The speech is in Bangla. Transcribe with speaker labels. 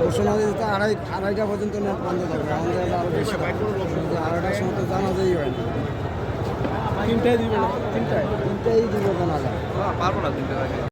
Speaker 1: ঘোষণা দিতে আড়াইটা পর্যন্ত নেট বন্ধ থাকবে, আমাদের আরও বেশি আড়াইটার সময় তো জানাজাই হয় না।
Speaker 2: তিনটায় দিবে না, তিনটায়
Speaker 1: তিনটাই দিব জানাজা।
Speaker 3: পারবো না 3টার আগে।